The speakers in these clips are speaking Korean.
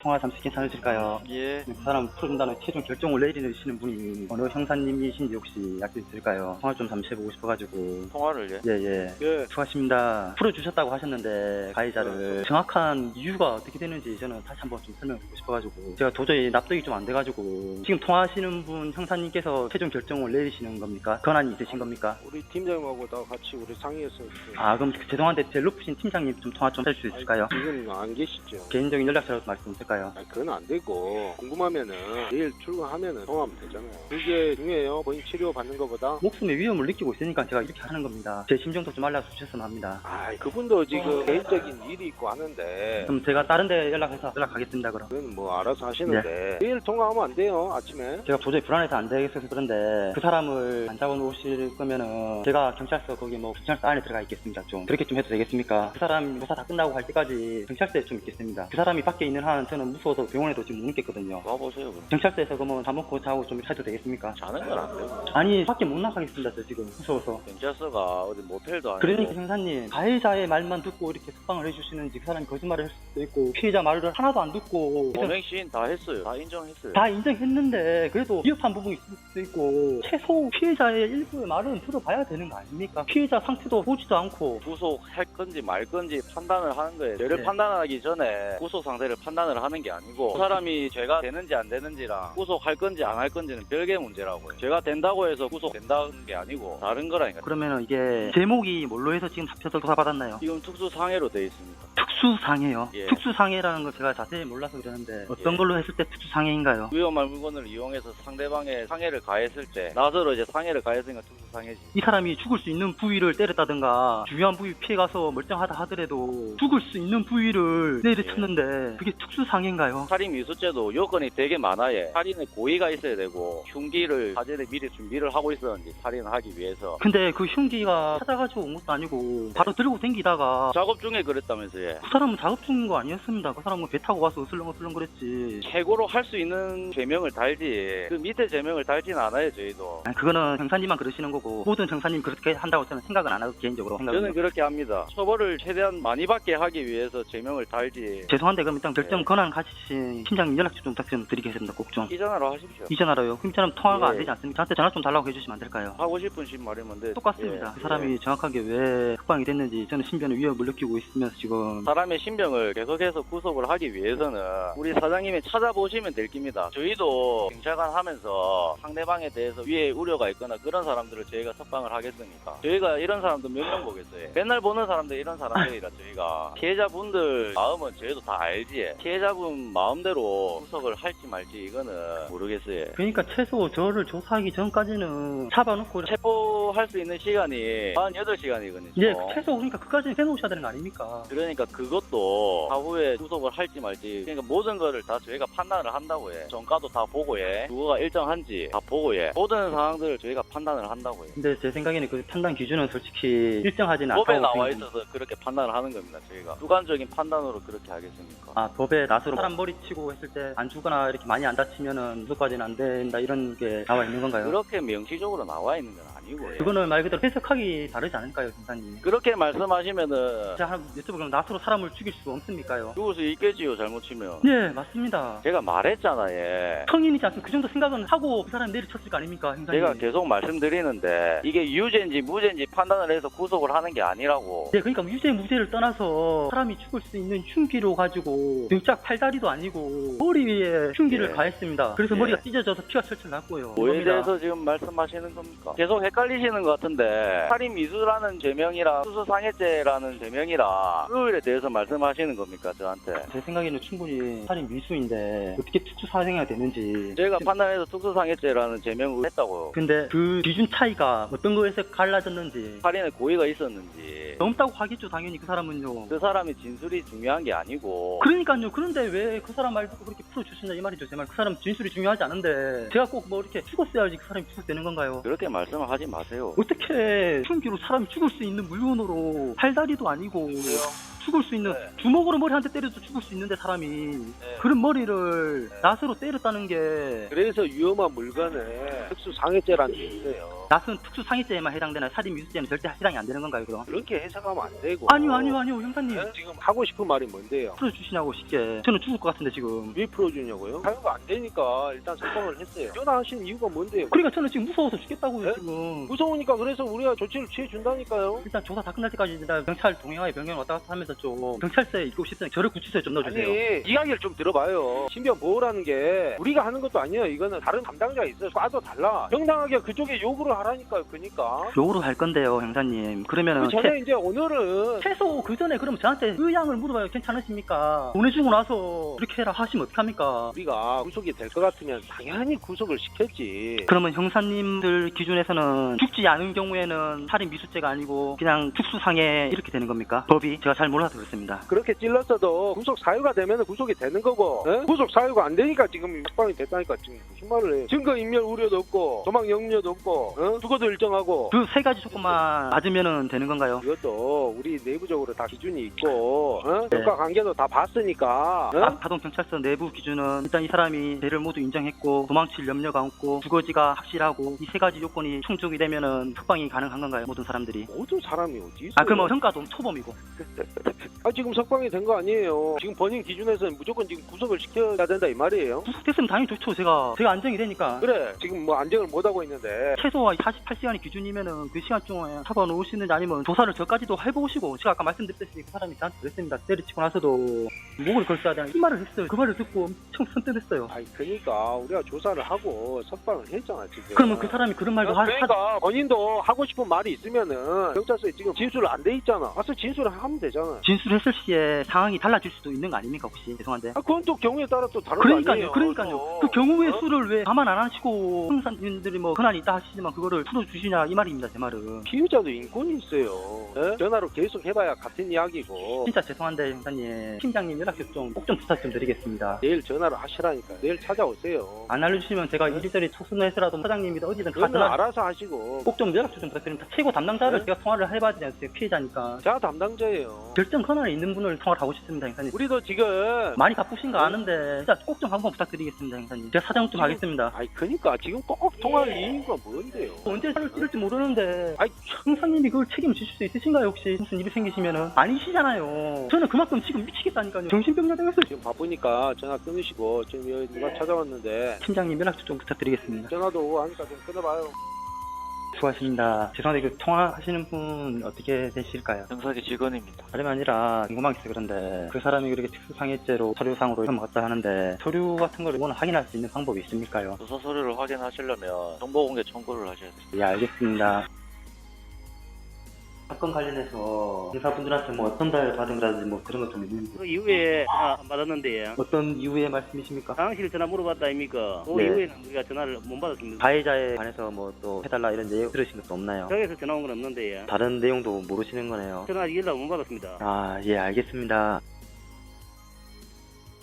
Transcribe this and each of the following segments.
통화 잠시 괜찮으실까요? 예. 그 사람 풀어준다는 최종 결정을 내리시는 분이 어느 형사님이신지 혹시 알 수 있을까요? 통화 좀 잠시 해보고 싶어가지고. 통화를 예? 예. 예. 수고하십니다. 풀어주셨다고 하셨는데 가해자를 정확한 이유가 어떻게 되는지 저는 다시 한번 좀 설명드리고 싶어가지고 제가 도저히 납득이 좀 안 돼가지고 지금 통화하시는 분 형사님께서 최종 결정을 내리시는 겁니까? 권한이 있으신 겁니까? 우리 팀장님하고 다 같이 우리 상의했어요. 아 그럼 죄송한데 제일 높으신 팀장님 좀 통화 좀 할 수 있을까요? 지금 안 계시죠? 개인적인 연락처라도 말씀 될까요? 그건 안 되고 궁금하면은 내일 출근하면은 통화하면 되잖아요. 그게 중요해요. 본인 치료 받는 것보다. 목숨의 위험을 느끼고 있으니까 제가 이렇게 하는 겁니다. 제 심정도 좀 알려주셨으면 합니다. 그분도 지금 개인적인 일이 있고 하는데 그럼 제가 다른 데 연락하겠습니다. 그럼 그건 뭐 알아서 하시는데 내일 통화하면 안 돼요. 아침에. 제가 도저히 불안해서 안 되겠어서 그런데 그 사람을 안 잡아놓으실 거면은 제가 경찰서 거기 뭐 경찰서 안에 들어가 있겠습니다. 좀 그렇게 좀 해도 되겠습니까? 그 사람 조사 다 끝나고 할 때까지 경찰서에 좀 있겠습니다. 그 사람이 밖에 있는 한 저는 무서워서 병원에도 지금 못 있겠거든요. 와보세요 그럼. 경찰서에서 그러면 다 먹고 자고 좀 해도 되겠습니까? 자는 건 안 되고. 아니 밖에 못 나가겠습니다. 저 지금 무서워서. 경찰서가 어디 모텔도 아니고. 그러니까 형사님 가해자의 말만 듣고 이렇게 석방을 해주시는지 그 사람이 거짓말을 할 수도 있고 피해자 말을 하나도 안 듣고 범행 시인 다 했어요. 다 인정했어요. 다 인정했는데 그래도 위협한 부분이 있을 수도 있고 최소 피해자의 일부의 말은 들어봐야 되는 거 아닙니까? 피해자 상태도 보지도 않고 구속할 건지 말 건지 판단을 하는 거예요. 죄를 네. 판단하기 전에 구속 상태를 판단을 하는 게 아니고 그 사람이 죄가 되는지 안 되는지랑 구속할 건지 안 할 건지는 별개의 문제라고요. 죄가 된다고 해서 구속된다는 게 아니고 다른 거라니까. 그러면 이게 제목이 뭘로 해서 지금 잡혀서 조사받았나요? 지금 특수상해로 돼 있습니다. 특수상해요. 예. 특수상해라는 걸 제가 자세히 몰라서 그러는데 어떤 예. 걸로 했을 때 특수상해인가요? 위험한 물건을 이용해서 상대방의 상해를 가했을 때 나서로 이제 상해를 가했으니까 특수상해지. 이 사람이 죽을 수 있는 부위를 때렸다든가 중요한 부위 피해가서 멀쩡하다 하더라도 죽을 수 있는 부위를 내리쳤는데 그게 특수상해인가요? 살인 미수죄도 요건이 되게 많아요. 살인의 고의가 있어야 되고 흉기를 사전에 미리 준비를 하고 있었는지 살인을 하기 위해서. 근데 그 흉기가 찾아가지고 온 것도 아니고 바로 들고 댕기다가 작업 중에 그랬다면서요. 그 사람은 작업 중인 거 아니었습니다. 그 사람은 배 타고 와서 으슬렁으슬렁 그랬지. 최고로 할 수 있는 죄명을 달지 그 밑에 죄명을 달지는 않아요 저희도. 아니, 그거는 형사님만 그러시는 거고 모든 형사님 그렇게 한다고 저는 생각은 안 하고 개인적으로 저는 그렇게 합니다. 처벌을 최대한 많이 받게 하기 위해서 죄명을 달지. 죄송한데 그럼 일단 결정 권한 가지신 팀장님 연락처 좀 부탁 좀 드리겠습니다. 꼭 좀 이전화로 하십시오. 이전하러요. 그럼 저는 통화가 안 예. 되지 않습니까? 저한테 전화 좀 달라고 해주시면 안 될까요? 하고 싶은 신 말이면 돼. 똑같습니다. 예. 그 사람이 정확하게 왜 석방이 됐는지 저는 신변의 위협을 느끼고 있으면서 지금 사람의 신병을 계속해서 구속을 하기 위해서는 우리 사장님이 찾아보시면 될 겁니다. 저희도 경찰관 하면서 상대방에 대해서 위에 우려가 있거나 그런 사람들을 저희가 석방을 하겠습니까? 저희가 이런 사람도 몇 명 보겠어요. 맨날 보는 사람들 이런 사람들이라 저희가 피해자분들 마음은 저희도 다 알지. 피해자분 마음대로 구속을 할지 말지 이거는 모르겠어요. 그러니까 최소 저를 조사하기 전까지는 잡아놓고 체포할 수 있는 시간이 48시간이거든요. 예, 최소 그러니까 그까지는 해놓으셔야 되는 거 아닙니까? 그러니까 그것도 사후에 구속을 할지 말지 그러니까 모든 거를 다 저희가 판단을 한다고 해. 정가도 다 보고 해. 주거가 일정한지 다 보고 해. 모든 상황들을 저희가 판단을 한다고 해. 근데 제 생각에는 그 판단 기준은 솔직히 일정하지는 않다고 법에 나와 생각합니다. 있어서 그렇게 판단을 하는 겁니다. 저희가 주관적인 판단으로 그렇게 하겠습니까? 아, 법에 낫으로 사람 머리 치고 했을 때 안 죽거나 이렇게 많이 안 다치면은 무조건까지는 안 된다 이런 게 나와 있는 건가요? 그렇게 명시적으로 나와 있는 건 아니고요. 그거는 말 그대로 해석하기 다르지 않을까요, 김사님? 그렇게 말씀하시면은 제가 한 유튜브 그럼 낫으로 사람을 죽일 수 없습니까요? 죽을 수 있겠지요. 잘못 치면. 네, 맞습니다. 제가 말했잖아요. 성인이지 않습니까? 그 정도 생각은 하고 그 사람 내리쳤을 거 아닙니까, 형사님? 제가 계속 말씀드리는데 이게 유죄인지 무죄인지 판단을 해서 구속을 하는 게 아니라고. 네, 그러니까 유죄 무죄를 떠나서 사람이 죽을 수 있는 흉기로 가지고 등짝 팔다리도 아니고 머리 위에 흉기를 예. 가했습니다. 그래서 예. 머리가 찢어져서 피가 철철 났고요. 뭐에 이겁니다. 대해서 지금 말씀하시는 겁니까? 계속 헷갈리시는 것 같은데 살인 미수라는 죄명이랑 수수상해죄라는 죄명이랑 그거에 대해서 말씀하시는 겁니까 저한테? 제 생각에는 충분히 살인 미수인데 어떻게 특수사생이 되는지 제가 판단해서 특수상해죄라는 죄명을 했다고요. 근데 그 기준 차이가 어떤 거에서 갈라졌는지 살인의 고의가 있었는지 넘다고 하겠죠. 당연히 그 사람은요. 그 사람의 진술이 중요한 게 아니고. 그러니까요. 그런데 왜 그 사람 말 듣고 그렇게 풀어주시냐 이 말이죠. 제 말. 그 사람 진술이 중요하지 않은데 제가 꼭 뭐 이렇게 죽었어야지 그 사람이 죽었되는 건가요? 그렇게 말씀을 하지 마세요. 어떻게 흉기로 사람이 죽을 수 있는 물건으로 팔다리도 아니고 죽을 수 있는 네. 주먹으로 머리 한 대 때려도 죽을 수 있는데 사람이 그런 머리를 낫으로 때렸다는 게 그래서 위험한 물건에 특수상해죄라는 게 있어요. 낯선 특수상해죄에만 해당되나 살인 미수죄는 절대 해당이 안 되는 건가요, 그럼? 그렇게 해석하면 안 되고. 아니요, 형사님. 네? 지금 하고 싶은 말이 뭔데요? 풀어주시냐고 쉽게. 저는 죽을 것 같은데 지금. 왜 풀어주냐고요? 사유가 안 되니까 일단 석방을 했어요. 전화하신 이유가 뭔데요? 그러니까 저는 지금 무서워서 죽겠다고요, 네? 지금. 무서우니까 그래서 우리가 조치를 취해준다니까요. 일단 조사 다 끝날 때까지 일단 경찰 동행하에 병영 왔다 갔다 하면서 좀 경찰서에 있고 싶으면 저를 구치소에 좀 넣어주세요. 아니 이야기를 좀 들어봐요. 신변 보호라는 게 우리가 하는 것도 아니에요. 이거는 다른 담당자가 있어요. 과도 달라. 정당하게 그쪽에 요구를 하라니까요. 그러니까. 욕으로 할 건데요, 형사님. 그러면은 그 전에 이제 오늘은 최소 그 전에 그럼 저한테 의향을 물어봐요. 괜찮으십니까? 보내주고 나서 이렇게 해라 하시면 어떡합니까? 우리가 구속이 될 것 같으면 당연히 구속을 시켰지. 그러면 형사님들 기준에서는 죽지 않은 경우에는 살인 미수죄가 아니고 그냥 특수상해 이렇게 되는 겁니까? 법이 제가 잘 몰라서 그렇습니다. 그렇게 찔렀어도 구속 사유가 되면 구속이 되는 거고, 에? 구속 사유가 안 되니까 지금 석방이 됐다니까. 지금 무슨 말을 해? 증거 인멸 우려도 없고 도망 염려도 없고, 어? 죽어도 일정하고. 그 세 가지 조건만 맞으면은 되는 건가요? 이것도 우리 내부적으로 다 기준이 있고, 어? 네. 효과 관계도 다 봤으니까, 어? 하동 경찰서 내부 기준은 일단 이 사람이 죄를 모두 인정했고 도망칠 염려가 없고 주거지가 확실하고 이 세 가지 요건이 충족이 되면은 석방이 가능한 건가요? 모든 사람들이. 모든 사람이 어디 있어요? 그러면 평가도 초범이고. 지금 석방이 된 거 아니에요. 지금 본인 기준에서는 무조건 지금 구속을 시켜야 된다 이 말이에요. 구속됐으면 당연히 좋죠. 제가 안정이 되니까. 그래 지금 뭐 안정을 못 하고 있는데 최소한 48시간이 기준이면은 그 시간 동안에 잡아놓으시는지 아니면 조사를 저까지도 해보시고 제가 아까 말씀드렸듯이 그 사람이 저한테 그랬습니다. 때려치고 나서도 목을 걸쳐야 되는 이 말을 했어요. 그 말을 듣고 엄청 선뜻했어요. 그러니까 우리가 조사를 하고 석방을 했잖아 지금. 그러면 그 사람이 그런 말도 그러니까 본인도 하고 싶은 말이 있으면은 경찰서에 지금 진술 안 돼 있잖아. 가서 진술을 하면 되잖아. 진술했을 시에 상황이 달라질 수도 있는 거 아닙니까 혹시? 죄송한데. 그건 또 경우에 따라 또 다른 거 아니에요. 그러니까요. 그 경우의 어? 수를 왜 가만 안 하시고 형사님들이 뭐 권한이 있다 하시지만 그거를 풀어주시냐 이 말입니다. 제 말은. 피의자도 인권이 있어요. 에? 전화로 계속 해봐야 같은 이야기고. 진짜 죄송한데 형사님 팀장님 연락처 좀 꼭 좀 부탁 좀 드리겠습니다. 내일 전화를 하시라니까. 내일 찾아오세요. 안 알려주시면 제가 이리저리 초순해서라도 사장님이든 어디든 그거는 가더라도 알아서 하시고. 꼭 좀 연락처 좀 부탁드립니다. 최고 담당자를 네? 제가 통화를 해봐야 되지 않습니까? 피해자니까. 제가 담당자예요. 결정 권한이 있는 분을 통화를 하고 싶습니다, 형사님. 우리도 지금 많이 바쁘신 거 아는데 진짜 꼭 좀 한번 부탁드리겠습니다, 형사님. 제가 사정 좀 하겠습니다. 그니까 지금 꼭 통화할 이유가 뭔데요? 언제 살을 찌를지 모르는데 아이, 형사님이 그걸 책임지실 수 있으신가요 혹시? 무슨 일이 생기시면은 아니시잖아요. 저는 그만큼 지금 미치겠다니까요. 정신병자 되겠어요. 지금 바쁘니까 전화 끊으시고 지금 여기 누가 찾아왔는데 팀장님 연락처 좀 부탁드리겠습니다. 전화도 오고 하니까 좀 끊어봐요. 수고하십니다. 죄송한데 그 통화하시는 분 어떻게 되실까요? 경사기 직원입니다. 다름이 아니라 궁금한 게 있어요. 그런데 그 사람이 그렇게 특수상해죄로 서류상으로 넘어갔다 하는데 서류 같은 걸 이거는 확인할 수 있는 방법이 있습니까요? 조사 서류를 확인하시려면 정보공개 청구를 하셔야 돼요. 예, 알겠습니다. 사건 관련해서 의사분들한테 뭐 전달 받은 거라든지 뭐 그런 것 좀 있는지. 그 이후에 전화 안 받았는데 어떤 이유의 말씀이십니까? 당실 전화 물어봤다 아닙니까? 그 네. 이후에는 우리가 전화를 못 받았습니다. 가해자에 관해서 뭐 또 해달라 이런 내용 들으신 것도 없나요? 저에서 전화 온 건 없는데 다른 내용도 모르시는 거네요. 전화 아직 연락 못 받았습니다. 아, 예, 알겠습니다.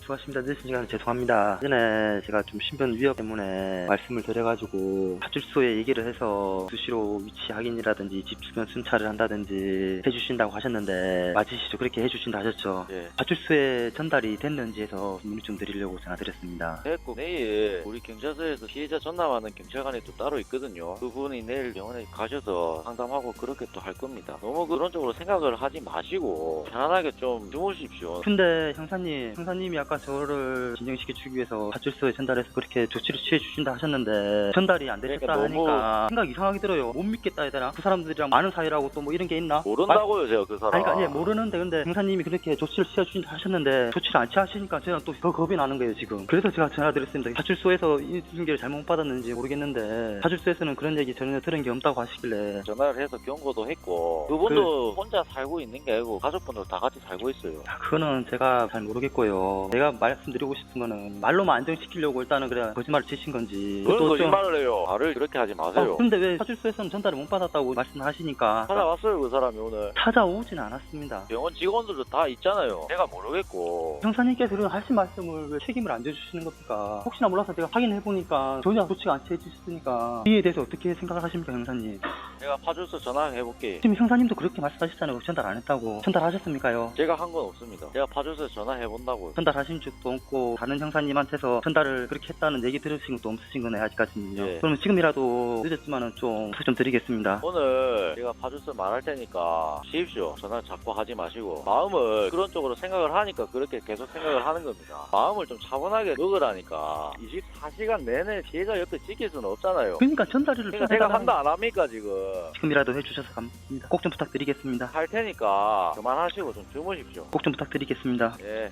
수고하십니다. 늦은 시간에 죄송합니다. 전에 제가 좀 신변 위협 때문에 말씀을 드려가지고 파출소에 얘기를 해서 수시로 위치 확인이라든지 집 주변 순찰을 한다든지 해주신다고 하셨는데 맞으시죠? 그렇게 해주신다 하셨죠? 예. 파출소에 전달이 됐는지 해서 문의 좀 드리려고 전화드렸습니다. 됐고 내일 우리 경찰서에서 피해자 전담하는 경찰관이 또 따로 있거든요. 그분이 내일 병원에 가셔서 상담하고 그렇게 또 할 겁니다. 너무 그런 쪽으로 생각을 하지 마시고 편안하게 좀 주무십시오. 근데 형사님이 아까 저를 진정시켜주기 위해서 파출소에 전달해서 그렇게 조치를 취해주신다 하셨는데 전달이 안 되셨다 그러니까 너무- 하니까 생각 이상하게 들어요. 못 믿겠다 해야 되나? 그 사람들이랑 많은 사이라고 또 뭐 이런 게 있나? 모른다고요, 제가 그 사람. 아니, 그러니까, 모르는데, 근데, 형사님이 그렇게 조치를 취해주신다 하셨는데, 조치를 안 취하시니까 제가 또 더 겁이 나는 거예요, 지금. 그래서 제가 전화드렸습니다. 파출소에서 인수중계를 잘못 받았는지 모르겠는데, 파출소에서는 그런 얘기 전혀 들은 게 없다고 하시길래, 전화를 해서 경고도 했고 그분도 혼자 살고 있는 게 아니고 가족분들 다 같이 살고 있어요. 그거는 제가 잘 모르겠고요. 제가 말씀드리고 싶은 거는, 말로만 안정시키려고 일단은 그래, 거짓말을 치신 건지. 그런 또 좀- 거짓말을 해요. 말을 그렇게 하지 마세요. 근데 왜 파출소에서는 전달을 못 받았다고 말씀하시니까, 찾아왔어요, 그 사람이 오늘. 찾아오진 않았습니다. 병원 직원들도 다 있잖아요. 제가 모르겠고. 형사님께서 그런 하신 말씀을 왜 책임을 안 져주시는 겁니까? 혹시나 몰라서 제가 확인해보니까 전혀 조치가 안 취해주셨으니까 이에 대해서 어떻게 생각을 하십니까, 형사님? 제가 파출소 전화해볼게요. 지금 형사님도 그렇게 말씀하셨잖아요. 전달 안 했다고. 전달하셨습니까요? 제가 한 건 없습니다. 제가 파출소에 전화해본다고요. 전달하신 적도 없고 다른 형사님한테서 전달을 그렇게 했다는 얘기 들으신 것도 없으신 거네 아직까지는요. 예. 그러면 지금이라도 늦었지만은 좀 부탁 좀 드리겠습니다. 오늘 제가 파출소 말할 테니까 쉬십시오. 전화 자꾸 하지 마시고 마음을 그런 쪽으로 생각을 하니까 그렇게 계속 생각을 하는 겁니다. 마음을 좀 차분하게 먹으라니까. 24시간 내내 피해자 옆에 지킬 수는 없잖아요. 그러니까 전달을 그러니까 제가 한다 안 합니까 지금. 지금이라도 해주셔서 감사합니다. 꼭 좀 부탁드리겠습니다. 할 테니까 그만하시고 좀 주무십시오. 꼭 좀 부탁드리겠습니다. 예.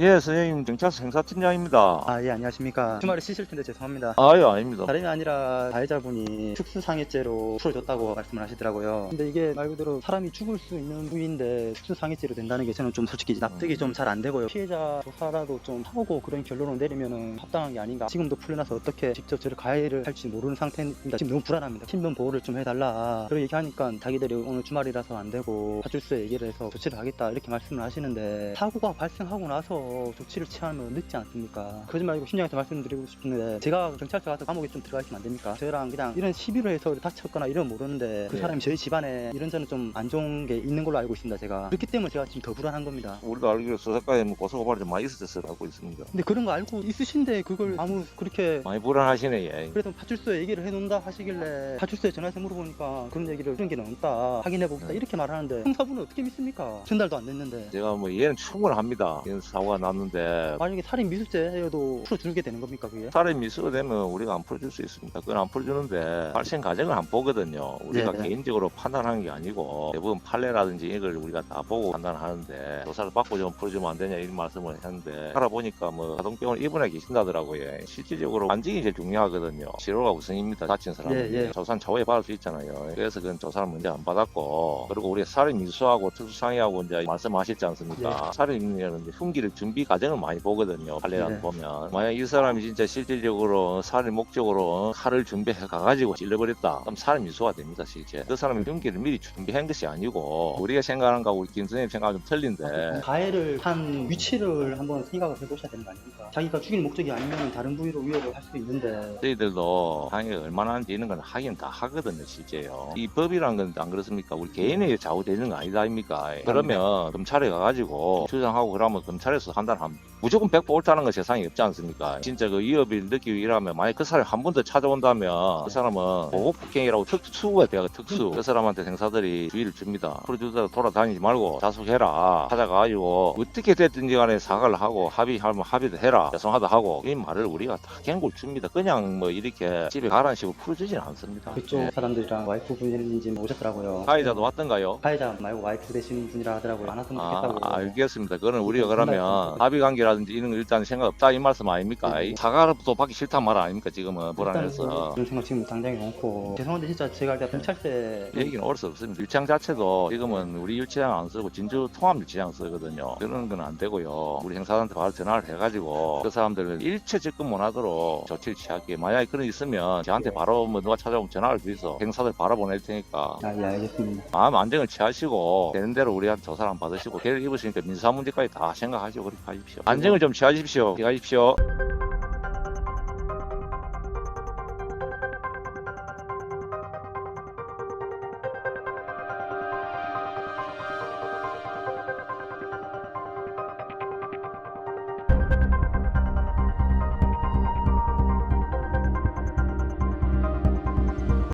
예, 선생님 경찰서 행사팀장입니다. 아, 예, 안녕하십니까. 주말에 쉬실 텐데 죄송합니다. 아유, 아닙니다. 다름이 아니라 가해자분이 특수상해죄로 풀어줬다고 말씀을 하시더라고요. 근데 이게 말 그대로 사람이 죽을 수 있는 부위인데 특수상해죄로 된다는 게 저는 좀 솔직히 납득이 좀 잘 안 되고요. 피해자 조사라도 좀 하고 그런 결론을 내리면은 합당한 게 아닌가. 지금도 풀려나서 어떻게 직접 저를 가해를 할지 모르는 상태입니다. 지금 너무 불안합니다. 신변 보호를 좀 해달라. 그런 얘기하니까 자기들이 오늘 주말이라서 안 되고 파출소에 얘기를 해서 조치를 하겠다 이렇게 말씀을 하시는데 사고가 발생하고 나서 조치를 취하면 늦지 않습니까? 거짓말 말고 심장에서 말씀드리고 싶은데 제가 경찰서 가서 감옥에 좀 들어가 있으면 안 됩니까? 저랑 그냥 이런 시비를 해서 다쳤거나 이런 모르는데 그 네. 사람이 저희 집안에 이런저런 좀 안 좋은 게 있는 걸로 알고 있습니다. 제가 그렇기 때문에 제가 지금 더 불안한 겁니다. 우리도 알기로 수사과에 뭐 고소고발이 좀 많이 있었을 알고 있습니다. 근데 그런 거 알고 있으신데 그걸 아무 그렇게 많이 불안하시네, 예. 그래서 파출소에 얘기를 해놓는다 하시길래 파출소에 전화해서 물어보니까 그런 얘기를 그런 게 없다 확인해보겠다 이렇게 말하는데 형사분은 어떻게 믿습니까? 전달도 안 됐는데 제가 뭐 얘는 충분합니다. 얘는 사고가 났는데 만약에 살인 미수죄여도 풀어주게 되는 겁니까 그게? 살인 미수가 되면 우리가 안 풀어줄 수 있습니다. 그건 안 풀어주는데 발생 과정을 안 보거든요. 우리가 네네. 개인적으로 판단하는 게 아니고 대부분 판례라든지 이걸 우리가 다 보고 판단하는데 조사를 받고 좀 풀어주면 안 되냐 이런 말씀을 했는데 알아보니까 뭐 가동병원 입원해 계신다더라고요. 실질적으로 안정이 제일 중요하거든요. 치료가 우선입니다. 다친 사람은 예. 조사는 차후에 받을 수 있잖아요. 그래서 그건 조사를 먼저 안 받았고 그리고 우리가 살인 미수하고 특수상해하고 이제 말씀하셨지 않습니까? 살인이라는 이제 흉기를 준비 과정을 많이 보거든요. 판례라도 네. 보면 만약 이 사람이 진짜 실질적으로 살인 목적으로 칼을 준비해 가가지고 찔러버렸다. 그럼 살인 미수가 됩니다. 실제 그 사람이 흉기를 미리 준비한 것이 아니고 우리가 생각하는 거하고 우리 김 선생님 생각은 좀 틀린데 가해를 한 위치를 한번 생각을 해보셔야 되는 거 아닙니까? 자기가 죽일 목적이 아니면 다른 부위로 위협을 할 수도 있는데 저희들도 상해가 얼마나 하는지 이런 건 하긴 다 하거든요. 실제요. 이 법이란 건 안 그렇습니까? 우리 개인에게 좌우되는 거 아니다 아닙니까? 그러면 검찰에 가가지고 주장하고 그러면 검찰에서 판단하면 무조건 100% 옳다는 건 세상에 없지 않습니까? 진짜 그 위협을 느끼고 일하면 만약 그 사람이 한 번 더 찾아온다면 그 사람은 보호폭행이라고 특수가 돼요. 특수. 그 사람한테 행사들이 주의를 줍니다. 풀어주다가 돌아다니지 말고 자숙해라. 찾아가가지고 어떻게 됐든지 간에 사과를 하고 합의하면 합의도 해라. 죄송하다 하고 이 말을 우리가 다 경고를 줍니다. 그냥 뭐 이렇게 집에 가라는 식으로 풀어주진 않습니다. 그쪽 예. 사람들이랑 와이프 분인지 오셨더라고요. 가해자도 왔던가요? 가해자 말고 와이프 되시는 분이라 하더라고요. 안 왔으면 좋겠다고. 알겠습니다. 그거는 우리가 그러면 합의 관계라든지 이런 거 일단 생각 없다 이 말씀 아닙니까? 네. 사과도 받기 싫단 말 아닙니까? 지금은 불안해서. 그런 생각 지금 당장에 많고 죄송한데 진짜 제가 알때 경찰대 얘기는 올 수 없습니다. 유치장 자체도 지금은 우리 유치장 안 쓰고 진주 통합 유치장 쓰거든요. 그런 건 안 되고요. 우리 행사한테 바로 전화를 해가지고 그 사람들을 일체 접근 못 하도록 조치를 취할게. 만약에 그런 게 있으면 저한테 바로 뭐 누가 찾아오면 전화를 드려서 행사들 바로 보낼 테니까 아, 예, 알겠습니다. 마음 안정을 취하시고 되는 대로 우리한테 조사를 한번 받으시고 개를 입으시니까 민사 문제까지 다 생각하시고 그렇게 하십시오. 안정을 좀 취하십시오.